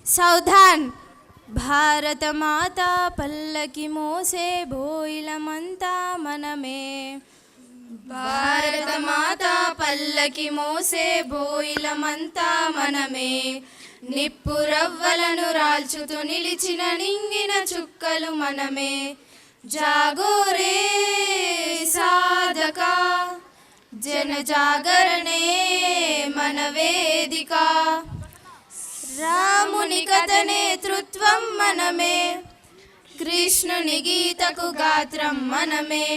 సౌధాన్. భారత మాత పల్లకి మోసే బోయిలమంతా మనమే. భారత మాత పల్లకి మోసే బోయిలమంతా మనమే. నిప్పు రవ్వలను రాల్చుతూ నిలిచిన నింగిన చుక్కలు మనమే. జాగోరే సాధక జన జాగరణే మన వేదిక. రాముని కథ నేతృత్వం మనమే. కృష్ణుని గీతకు గాత్రం మనమే.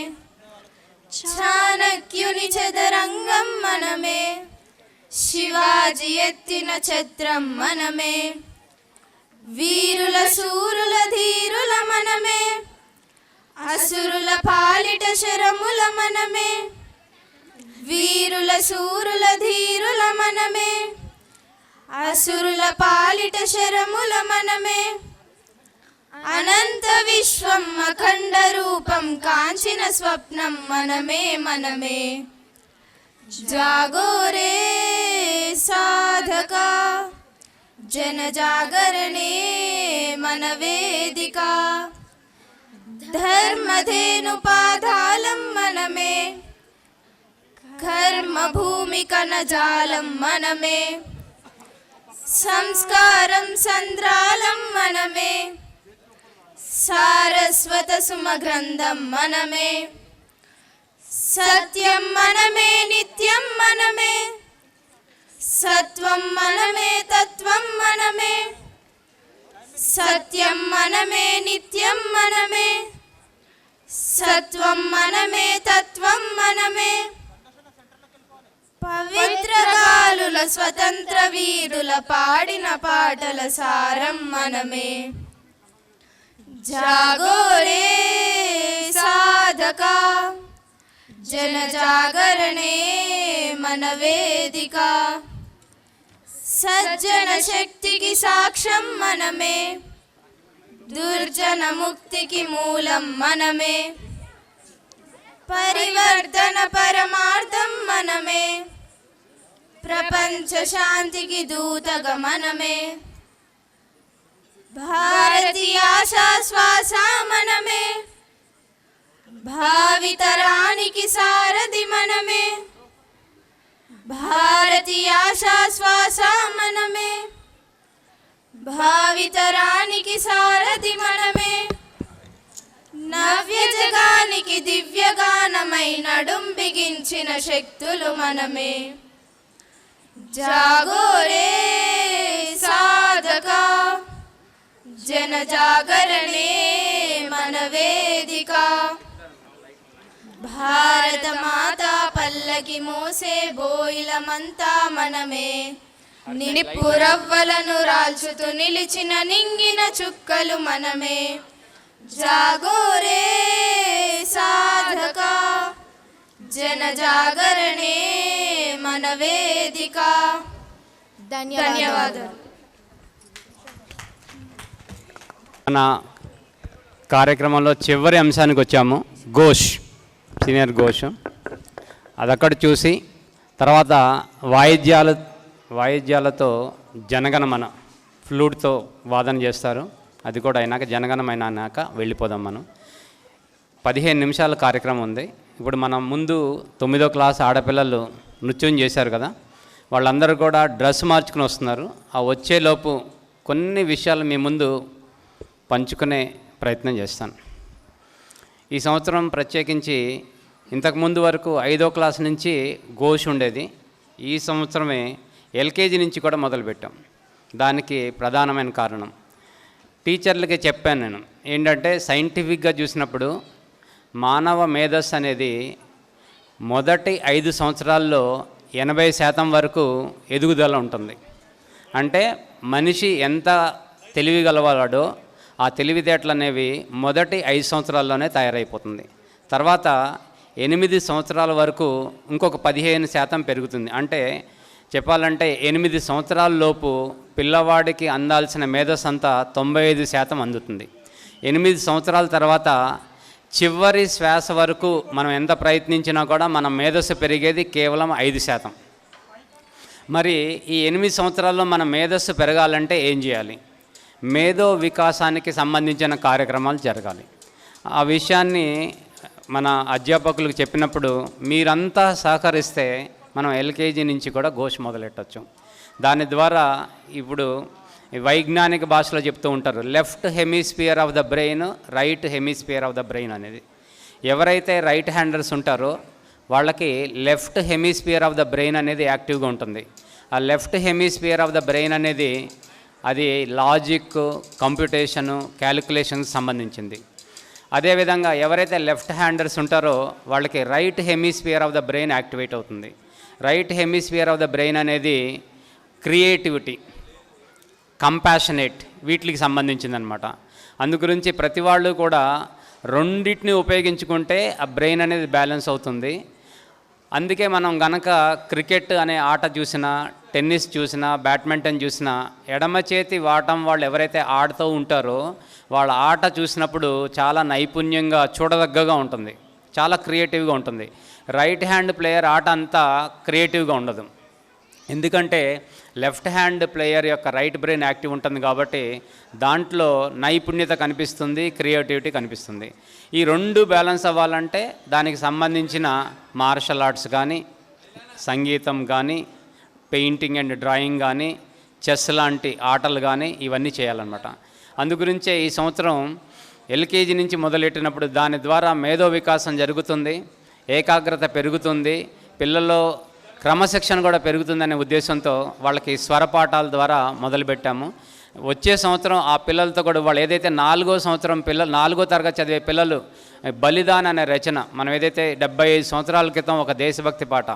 చాణక్యుని చదరంగం మనమే. శివాజీ ఎత్తిన ఛత్రం మనమే. వీరుల శూరుల ధీరుల మనమే. అసురుల పాలిట శరముల మనమే. వీరుల శూరుల ధీరుల మనమే. అసురుల పాలిట శరముల మనమే. అనంత విశ్వం అఖండ రూపం కాంచిన స్వప్నం మనమే మనమే. జాగోరే సాధక జన జాగరణే మన వేదిక. ధర్మధేను పాదాలం మనమే. కర్మ భూమి కనజాలం మనమే. సంస్కారం సంద్రాలం మనమే. సారస్వత సుమ గ్రంథం మనమే. సత్యం మనమే నిత్యం మనమే. సత్వం మనమే తత్వం మనమే. సత్యం మనమే నిత్యం మనమే. సత్వం మనమే తత్వం మనమే. పవిత్ర గాలుల స్వతంత్ర వీరుల పాడిన పాటల సారం మనమే. జాగోరే సాధక జన జాగరణే మన వేదిక. సజ్జన శక్తికి సాక్ష్యం మనమే. దుర్జన ముక్తికి మూలం మనమే. పరివర్తన పరమార్థం మనమే. ప్రపంచ శాంతికి దూతగా మనమే. భారతీయ ఆశా శ్వాస మనమే. భావితరానికి సారథి మనమే. భారతీయ ఆశా శ్వాస మనమే. భావితరానికి సారథి మనమే. నవ్య జగానికి దివ్యగానమై నడుం బిగించిన శక్తులు మనమే. జాగోరే సాధక జన జాగరణే మన వేదిక. భారత మాత పల్లకి మోసే బోయిలమంతా మనమే. నిప్పు రవ్వలను రాల్చుతూ నిలిచిన నింగిన చుక్కలు మనమే. జాగోరే సాధక జన జాగరణే మన వేదిక. ధన్యవాదాలు. మన కార్యక్రమంలో చివరి అంశానికి వచ్చాము. ఘోష్, సీనియర్ ఘోష్. అదక్కడ చూసి తర్వాత వాయిద్యాలతో జనగణమన ఫ్లూట్తో వాదన చేస్తారు. అది కూడా అయినాక జనగణమైన అన్నాక వెళ్ళిపోదాం. మనం 15 నిమిషాల కార్యక్రమం ఉంది. ఇప్పుడు మనం ముందు 9వ క్లాస్ ఆడపిల్లలు నృత్యం చేశారు కదా, వాళ్ళందరూ కూడా డ్రెస్ మార్చుకుని వస్తున్నారు. ఆ వచ్చేలోపు కొన్ని విషయాలు మీ ముందు పంచుకునే ప్రయత్నం చేస్తాను. ఈ సంవత్సరం ప్రత్యేకించి ఇంతకుముందు వరకు 5వ క్లాస్ నుంచి ఘోష్ ఉండేది. ఈ సంవత్సరమే ఎల్కేజీ నుంచి కూడా మొదలుపెట్టాం. దానికి ప్రధానమైన కారణం టీచర్లకి చెప్పాను నేను. ఏంటంటే సైంటిఫిక్గా చూసినప్పుడు మానవ మేధస్సు అనేది మొదటి 5 సంవత్సరాల్లో 80% వరకు ఎదుగుదల ఉంటుంది. అంటే మనిషి ఎంత తెలివిగలవాడో ఆ తెలివితేటలు అనేవి మొదటి 5 సంవత్సరాల్లోనే తయారైపోతుంది. తర్వాత 8 సంవత్సరాల వరకు ఇంకొక 15% పెరుగుతుంది. అంటే చెప్పాలంటే 8 సంవత్సరాల లోపు పిల్లవాడికి అందాల్సిన మేధస్సు అంతా 95% అందుతుంది. 8 సంవత్సరాల తర్వాత చివరి శ్వాస వరకు మనం ఎంత ప్రయత్నించినా కూడా మన మేధస్సు పెరిగేది కేవలం 5%. మరి ఈ 8 సంవత్సరాల్లో మన మేధస్సు పెరగాలంటే ఏం చేయాలి? మేధో వికాసానికి సంబంధించిన కార్యక్రమాలు జరగాలి. ఆ విషయాన్ని మన అధ్యాపకులకు చెప్పినప్పుడు మీరంతా సహకరిస్తే మనం ఎల్కేజీ నుంచి కూడా ఘోష్ మొదలెట్టచ్చు. దాని ద్వారా ఇప్పుడు వైజ్ఞానిక భాషలో చెప్తూ ఉంటారు, left hemisphere of the brain, right hemisphere of the brain అనేది. ఎవరైతే రైట్ హ్యాండర్స్ ఉంటారో వాళ్ళకి left hemisphere of the brain అనేది యాక్టివ్గా ఉంటుంది. ఆ left hemisphere of the brain అనేది అది లాజిక్, కంప్యూటేషను, క్యాలిక్యులేషన్కి సంబంధించింది. అదేవిధంగా ఎవరైతే లెఫ్ట్ హ్యాండర్స్ ఉంటారో వాళ్ళకి right hemisphere of the brain activate అవుతుంది. Right hemisphere of the brain అనేది క్రియేటివిటీ, కంపాషనేట్, వీటికి సంబంధించిందనమాట. అందుగురించి ప్రతి వాళ్ళు కూడా రెండింటిని ఉపయోగించుకుంటే ఆ బ్రెయిన్ అనేది బ్యాలెన్స్ అవుతుంది. అందుకే మనం గనక క్రికెట్ అనే ఆట చూసినా, టెన్నిస్ చూసినా, బ్యాడ్మింటన్ చూసినా ఎడమ చేతి వాటం వాళ్ళు ఎవరైతే ఆడుతూ ఉంటారో వాళ్ళ ఆట చూసినప్పుడు చాలా నైపుణ్యంగా చూడదగ్గగా ఉంటుంది, చాలా క్రియేటివ్గా ఉంటుంది. రైట్ హ్యాండ్ ప్లేయర్ ఆట అంతా క్రియేటివ్గా ఉండదు. ఎందుకంటే లెఫ్ట్ హ్యాండ్ ప్లేయర్ యొక్క రైట్ బ్రెయిన్ యాక్టివ్ ఉంటుంది కాబట్టి దాంట్లో నైపుణ్యత కనిపిస్తుంది, క్రియేటివిటీ కనిపిస్తుంది. ఈ రెండు బ్యాలెన్స్ అవ్వాలంటే దానికి సంబంధించిన మార్షల్ ఆర్ట్స్ కానీ, సంగీతం కానీ, పెయింటింగ్ అండ్ డ్రాయింగ్ కానీ, చెస్ లాంటి ఆటలు కానీ ఇవన్నీ చేయాలన్నమాట. అందుగురించే ఈ సంవత్సరం ఎల్కేజీ నుంచి మొదలెట్టినప్పుడు దాని ద్వారా మేధో వికాసం జరుగుతుంది, ఏకాగ్రత పెరుగుతుంది, పిల్లల్లో క్రమశిక్షణ కూడా పెరుగుతుందనే ఉద్దేశంతో వాళ్ళకి స్వరపాఠాల ద్వారా మొదలుపెట్టాము. వచ్చే సంవత్సరం ఆ పిల్లలతో కూడా వాళ్ళు ఏదైతే 4వ సంవత్సరం పిల్లలు 4వ తరగతి చదివే పిల్లలు బలిదాన్ అనే రచన, మనం ఏదైతే 75 సంవత్సరాల క్రితం ఒక దేశభక్తి పాట,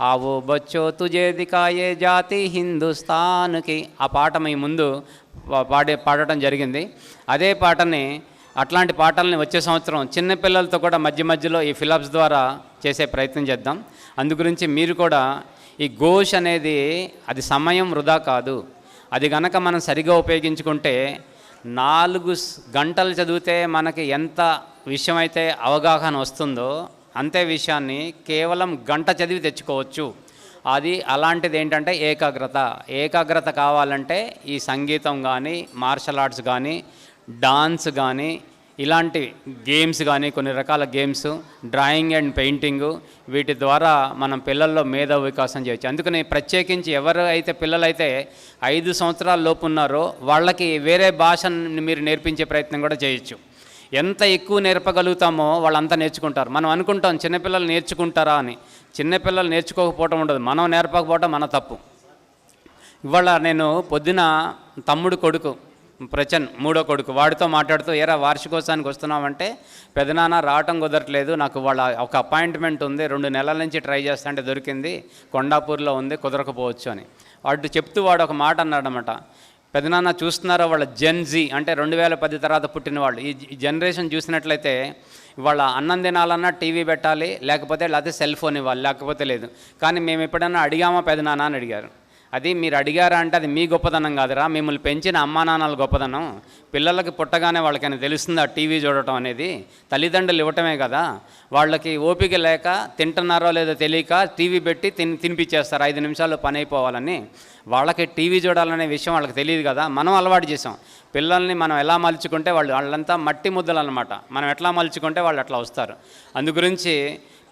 ఆవో బచ్చో తుజే దికాయే జాతి హిందుస్థాన్కి, ఆ పాట మీ ముందు పాడటం జరిగింది. అదే పాటని, అట్లాంటి పాటల్ని వచ్చే సంవత్సరం చిన్నపిల్లలతో కూడా మధ్య మధ్యలో ఈ ఫిలప్స్ ద్వారా చేసే ప్రయత్నం చేద్దాం. అందుగురించి మీరు కూడా ఈ ఘోష్ అనేది అది సమయం వృధా కాదు. అది గనక మనం సరిగా ఉపయోగించుకుంటే 4 గంటలు చదివితే మనకి ఎంత విషయం అయితే అవగాహన వస్తుందో అంతే విషయాన్ని కేవలం గంట చదివి తెచ్చుకోవచ్చు. అది అలాంటిది ఏంటంటే ఏకాగ్రత కావాలంటే ఈ సంగీతం కానీ, మార్షల్ ఆర్ట్స్ కానీ, డాన్స్ కానీ, ఇలాంటి గేమ్స్ కానీ, కొన్ని రకాల గేమ్స్, డ్రాయింగ్ అండ్ పెయింటింగు, వీటి ద్వారా మనం పిల్లల్లో మేధో వికాసం చేయొచ్చు. అందుకని ప్రత్యేకించి ఎవరు అయితే పిల్లలైతే 5 సంవత్సరాల లోపు ఉన్నారో వాళ్ళకి వేరే భాషను మీరు నేర్పించే ప్రయత్నం కూడా చేయొచ్చు. ఎంత ఎక్కువ నేర్పగలుగుతామో వాళ్ళంత నేర్చుకుంటారు. మనం అనుకుంటాం చిన్నపిల్లలు నేర్చుకుంటారా అని. చిన్నపిల్లలు నేర్చుకోకపోవటం ఉండదు, మనం నేర్పకపోవటం మన తప్పు. ఇవాళ నేను పొద్దున తమ్ముడు కొడుకు ప్రచన్, 3వ కొడుకు, వాడితో మాట్లాడుతూ, ఏరా వార్షికోత్సవానికి వస్తున్నామంటే, పెదనాన్న రావటం కుదరట్లేదు, నాకు వాళ్ళ ఒక అపాయింట్మెంట్ ఉంది, 2 నెలల నుంచి ట్రై చేస్తా అంటే దొరికింది, కొండాపూర్లో ఉంది, కుదరకపోవచ్చు అని వాడు చెప్తూ వాడు ఒక మాట అన్నాడనమాట. పెదనాన్న చూస్తున్నారో వాళ్ళ జెన్జీ అంటే 2010 తర్వాత పుట్టిన వాళ్ళు, ఈ జనరేషన్ చూసినట్లయితే వాళ్ళ అన్నం తినాలన్నా టీవీ పెట్టాలి, లేకపోతే సెల్ ఫోన్ ఇవ్వాలి, లేకపోతే లేదు. కానీ మేము ఎప్పుడన్నా అడిగామా పెదనాన్న అని అడిగారు. అది మీరు అడిగారా అంటే అది మీ గొప్పదనం కాదురా, మిమ్మల్ని పెంచిన అమ్మా నాన్నల గొప్పదనం. పిల్లలకి పుట్టగానే వాళ్ళకైనా తెలుస్తుంది ఆ టీవీ చూడటం అనేది, తల్లిదండ్రులు ఇవ్వటమే కదా. వాళ్ళకి ఓపిక లేక తింటున్నారో లేదో తెలియక టీవీ పెట్టి తినిపించేస్తారు 5 నిమిషాల్లో పని అయిపోవాలని. వాళ్ళకి టీవీ చూడాలనే విషయం వాళ్ళకి తెలియదు కదా. మనం అలవాటు చేసాం. పిల్లల్ని మనం ఎలా మలుచుకుంటే వాళ్ళంతా మట్టి ముద్దలు అన్నమాట. మనం ఎట్లా మలుచుకుంటే వాళ్ళు అట్లా వస్తారు. అందుగురించి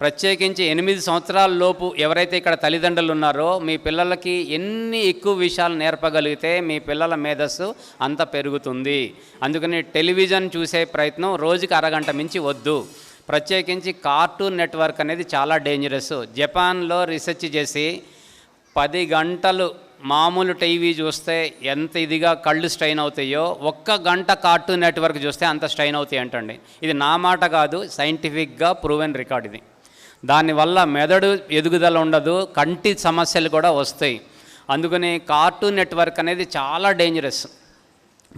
ప్రత్యేకించి 8 సంవత్సరాల లోపు ఎవరైతే ఇక్కడ తల్లిదండ్రులు ఉన్నారో మీ పిల్లలకి ఎన్ని ఎక్కువ విషయాలు నేర్పగలిగితే మీ పిల్లల మేధస్సు అంత పెరుగుతుంది. అందుకని టెలివిజన్ చూసే ప్రయత్నం రోజుకి అరగంట మించి వద్దు. ప్రత్యేకించి కార్టూన్ నెట్వర్క్ అనేది చాలా డేంజరస్. జపాన్లో రీసెర్చ్ చేసి 10 గంటలు మామూలు టీవీ చూస్తే ఎంత ఇదిగా కళ్ళు స్ట్రెయిన్ అవుతాయో 1 గంట కార్టూన్ నెట్వర్క్ చూస్తే అంత స్ట్రెయిన్ అవుతాయి అంటండి. ఇది నా మాట కాదు, సైంటిఫిక్గా ప్రూవెన్ రికార్డ్ ఇది. దానివల్ల మెదడు ఎదుగుదల ఉండదు, కంటి సమస్యలు కూడా వస్తాయి. అందుకని కార్టూన్ నెట్వర్క్ అనేది చాలా డేంజరస్.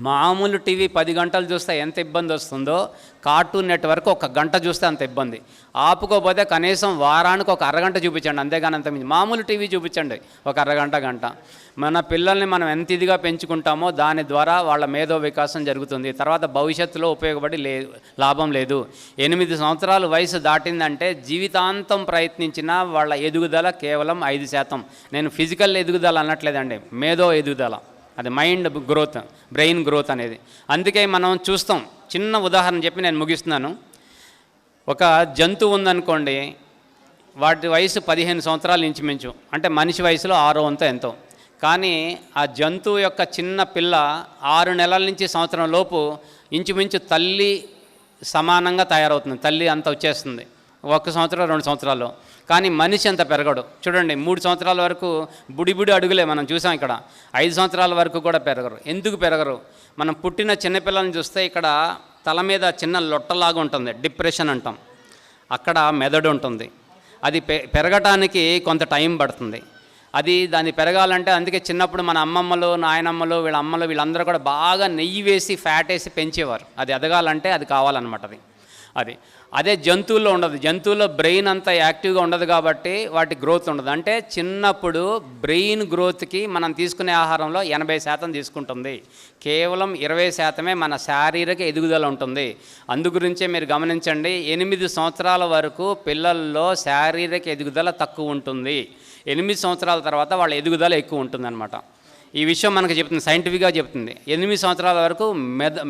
మామూలు టీవీ 10 గంటలు చూస్తే ఎంత ఇబ్బంది వస్తుందో కార్టూన్ నెట్వర్క్ 1 గంట చూస్తే అంత ఇబ్బంది. ఆపుకోపోతే కనీసం వారానికి 1 అరగంట చూపించండి, అంతేగాని అంత మామూలు టీవీ చూపించండి 1 అరగంట గంట. మన పిల్లల్ని మనం ఎంత ఇదిగా పెంచుకుంటామో దాని ద్వారా వాళ్ళ మేధో వికాసం జరుగుతుంది. తర్వాత భవిష్యత్తులో ఉపయోగపడి లాభం లేదు. 8 సంవత్సరాల వయసు దాటిందంటే జీవితాంతం ప్రయత్నించినా వాళ్ళ ఎదుగుదల కేవలం 5%. నేను ఫిజికల్ ఎదుగుదల అనట్లేదండి, మేధో ఎదుగుదల. అది మైండ్ గ్రోత్, బ్రెయిన్ గ్రోత్ అనేది. అందుకే మనం చూస్తాం. చిన్న ఉదాహరణ చెప్పి నేను ముగిస్తున్నాను. ఒక జంతువు ఉందనుకోండి, వాటి వయసు 15 సంవత్సరాలు ఇంచుమించు, అంటే మనిషి వయసులో 6 వంతో ఎంతో. కానీ ఆ జంతువు యొక్క చిన్న పిల్ల 6 నెలల నుంచి సంవత్సరం లోపు ఇంచుమించు తల్లి సమానంగా తయారవుతుంది. తల్లి అంత వచ్చేస్తుంది 1 సంవత్సరం 2 సంవత్సరాల్లో. కానీ మనిషి అంత పెరగడు. చూడండి, 3 సంవత్సరాల వరకు బుడి అడుగులే మనం చూసాం. ఇక్కడ 5 సంవత్సరాల వరకు కూడా పెరగరు. ఎందుకు పెరగరు? మనం పుట్టిన చిన్నపిల్లల్ని చూస్తే ఇక్కడ తల మీద చిన్న లొట్టలాగా ఉంటుంది, డిప్రెషన్ అంటాం. అక్కడ మెదడు ఉంటుంది. అది పెరగటానికి కొంత టైం పడుతుంది. దాన్ని పెరగాలంటే అందుకే చిన్నప్పుడు మన అమ్మమ్మలు, నాయనమ్మలు, వీళ్ళ అమ్మలు, వీళ్ళందరూ కూడా బాగా నెయ్యి వేసి ఫ్యాట్ వేసి పెంచేవారు. అది ఎదగాలంటే అది కావాలన్నమాట. అదే జంతువుల్లో ఉండదు. జంతువుల్లో బ్రెయిన్ అంతా యాక్టివ్గా ఉండదు కాబట్టి వాటి గ్రోత్ ఉండదు. అంటే చిన్నప్పుడు బ్రెయిన్ గ్రోత్కి మనం తీసుకునే ఆహారంలో 80% తీసుకుంటుంది. కేవలం 20% మన శారీరక ఎదుగుదల ఉంటుంది. అందుగురించే మీరు గమనించండి, 8 సంవత్సరాల వరకు పిల్లల్లో శారీరక ఎదుగుదల తక్కువ ఉంటుంది. 8 సంవత్సరాల తర్వాత వాళ్ళ ఎదుగుదల ఎక్కువ ఉంటుందన్నమాట. ఈ విషయం మనకు చెప్తుంది, సైంటిఫిక్గా చెప్తుంది. 8 సంవత్సరాల వరకు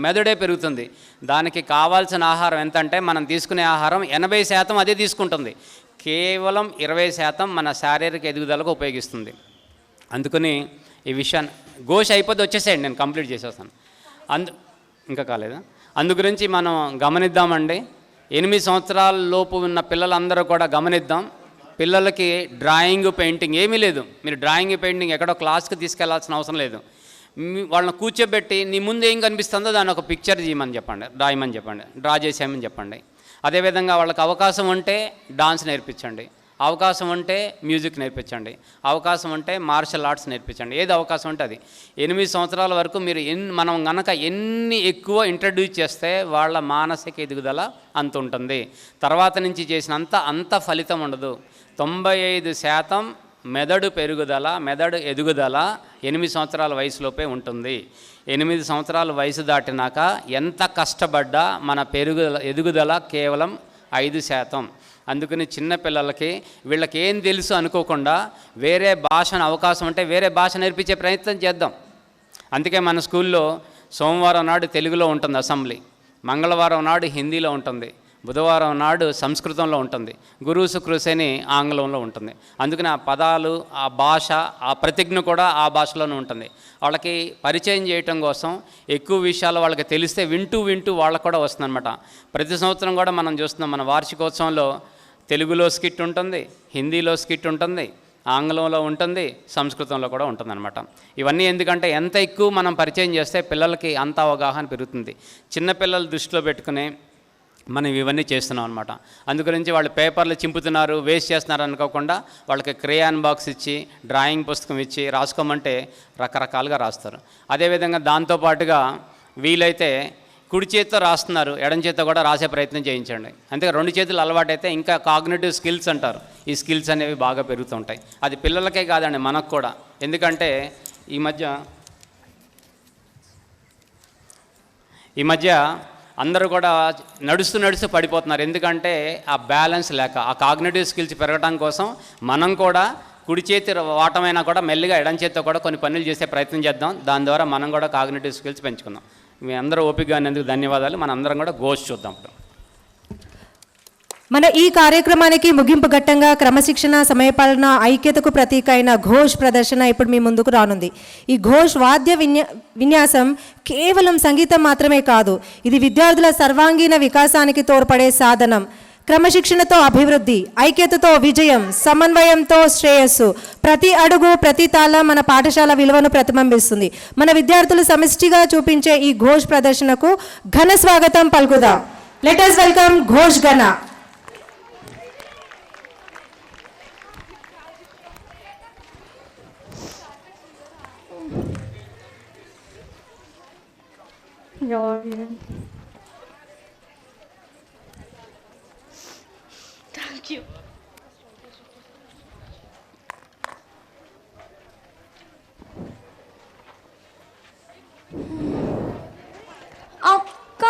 మెదడే పెరుగుతుంది. దానికి కావాల్సిన ఆహారం ఎంత అంటే మనం తీసుకునే ఆహారం 80% అదే తీసుకుంటుంది. కేవలం 20% మన శారీరక ఎదుగుదలకు ఉపయోగిస్తుంది. అందుకని ఈ విషయాన్ని గోష్ అయిపోతే వచ్చేసేయండి, నేను కంప్లీట్ చేసేస్తాను. ఇంకా కాలేదా? అందుగురించి మనం గమనిద్దామండి. 8 సంవత్సరాల లోపు ఉన్న పిల్లలందరూ కూడా గమనిద్దాం. పిల్లలకి డ్రాయింగ్, పెయింటింగ్ ఏమీ లేదు. మీరు డ్రాయింగ్, పెయింటింగ్ ఎక్కడో క్లాస్కి తీసుకెళ్లాల్సిన అవసరం లేదు. వాళ్ళని కూర్చోబెట్టి నీ ముందు ఏం కనిపిస్తుందో దాన్ని ఒక పిక్చర్ చేయమని చెప్పండి, డ్రా చేసేయమని చెప్పండి. అదేవిధంగా వాళ్ళకి అవకాశం ఉంటే డాన్స్ నేర్పించండి, అవకాశం ఉంటే మ్యూజిక్ నేర్పించండి, అవకాశం ఉంటే మార్షల్ ఆర్ట్స్ నేర్పించండి. ఏది అవకాశం ఉంటే అది. 8 సంవత్సరాల వరకు మీరు మనం కనుక ఎన్ని ఎక్కువ ఇంట్రడ్యూస్ చేస్తే వాళ్ళ మానసిక ఎదుగుదల అంత ఉంటుంది. తర్వాత నుంచి చేసినంత అంత ఫలితం ఉండదు. 95% మెదడు పెరుగుదల, మెదడు ఎదుగుదల 8 సంవత్సరాల వయసులోపే ఉంటుంది. 8 సంవత్సరాల వయసు దాటినాక ఎంత కష్టపడ్డా మన ఎదుగుదల కేవలం 5%. అందుకని చిన్నపిల్లలకి వీళ్ళకి ఏం తెలుసు అనుకోకుండా వేరే భాషను అవకాశం ఉంటే వేరే భాష నేర్పించే ప్రయత్నం చేద్దాం. అందుకే మన స్కూల్లో సోమవారం నాడు తెలుగులో ఉంటుంది అసెంబ్లీ, మంగళవారం నాడు హిందీలో ఉంటుంది, బుధవారం నాడు సంస్కృతంలో ఉంటుంది, గురు శుక్ర శని ఆంగ్లంలో ఉంటుంది. అందుకని ఆ పదాలు, ఆ భాష, ఆ ప్రతిజ్ఞ కూడా ఆ భాషలోనే ఉంటుంది. వాళ్ళకి పరిచయం చేయటం కోసం ఎక్కువ విషయాలు వాళ్ళకి తెలిస్తే వింటూ వాళ్ళకు కూడా వస్తుందన్నమాట. ప్రతి సంవత్సరం కూడా మనం చూస్తున్నాం, మన వార్షికోత్సవంలో తెలుగులో స్కిట్ ఉంటుంది, హిందీలో స్కిట్ ఉంటుంది, ఆంగ్లంలో ఉంటుంది, సంస్కృతంలో కూడా ఉంటుందన్నమాట. ఇవన్నీ ఎందుకంటే ఎంత ఎక్కువ మనం పరిచయం చేస్తే పిల్లలకి అంత అవగాహన పెరుగుతుంది. చిన్నపిల్లలు దృష్టిలో పెట్టుకుని మనం ఇవన్నీ చేస్తున్నాం అనమాట. అందుగురించి వాళ్ళు పేపర్లు చింపుతున్నారు, వేస్ట్ చేస్తున్నారు అనుకోకుండా వాళ్ళకి క్రేయాన్ బాక్స్ ఇచ్చి, డ్రాయింగ్ పుస్తకం ఇచ్చి రాసుకోమంటే రకరకాలుగా రాస్తారు. అదేవిధంగా దాంతోపాటుగా వీలైతే కుడి చేతితో రాస్తున్నారు, ఎడం చేతితో కూడా రాసే ప్రయత్నం చేయించండి. అంతే 2 చేతులు అలవాటైతే ఇంకా కాగ్నిటివ్ స్కిల్స్ అంటారు, ఈ స్కిల్స్ అనేవి బాగా పెరుగుతుంటాయి. అది పిల్లలకే కాదండి, మనకు కూడా. ఎందుకంటే ఈ మధ్య అందరూ కూడా నడుస్తూ పడిపోతున్నారు. ఎందుకంటే ఆ బ్యాలెన్స్ లేక, ఆ కాగ్నిటివ్ స్కిల్స్ పెరగడం కోసం మనం కూడా కుడి చేతి వాటమైనా కూడా మెల్లిగా ఎడం చేతితో కూడా కొన్ని పనులు చేసే ప్రయత్నం చేద్దాం. దాని ద్వారా మనం కూడా కాగ్నిటివ్ స్కిల్స్ పెంచుకుందాం. మీ అందరూ ఓపికగా అనేందుకు ధన్యవాదాలు. మన అందరం కూడా ఘోష్ చూద్దాం. మన ఈ కార్యక్రమానికి ముగింపు ఘట్టంగా క్రమశిక్షణ, సమయపాలన, ఐక్యతకు ప్రతీక అయిన ఘోష్ ప్రదర్శన ఇప్పుడు మీ ముందుకు రానుంది. ఈ ఘోష్ వాద్య విన్యాసం కేవలం సంగీతం మాత్రమే కాదు, ఇది విద్యార్థుల సర్వాంగీణ వికాసానికి తోడ్పడే సాధనం. క్రమశిక్షణతో అభివృద్ధి, ఐక్యతతో విజయం, సమన్వయంతో శ్రేయస్సు. ప్రతి అడుగు, ప్రతి తాళం మన పాఠశాల విలువను ప్రతిబింబిస్తుంది. మన విద్యార్థులు సమిష్టిగా చూపించే ఈ ఘోష్ ప్రదర్శనకు ఘన స్వాగతం పలుకుదాం. Let us welcome Ghosh Gana. Thank you. అక్క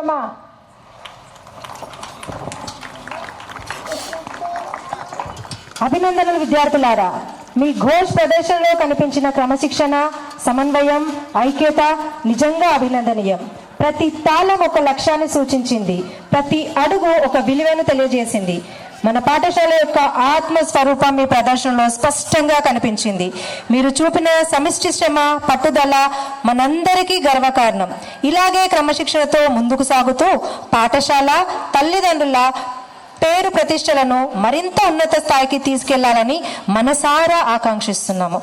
శ్రమ. అభినందనలు విద్యార్థులారా. మీ ఘోష్ ప్రదర్శనలో కనిపించిన క్రమశిక్షణ, సమన్వయం, ఐక్యత నిజంగా అభినందనీయం. ప్రతి తాళం ఒక లక్ష్యాన్ని సూచించింది, ప్రతి అడుగు ఒక విలువను తెలియజేసింది. మన పాఠశాల యొక్క ఆత్మస్వరూపం మీ ప్రదర్శనలో స్పష్టంగా కనిపించింది. మీరు చూపిన సమిష్టి శ్రమ, పట్టుదల మనందరికీ గర్వకారణం. ఇలాగే క్రమశిక్షణతో ముందుకు సాగుతూ పాఠశాల, తల్లిదండ్రుల పేరు ప్రతిష్టలను మరింత ఉన్నత స్థాయికి తీసుకెళ్లాలని మనసారా ఆకాంక్షిస్తున్నాము.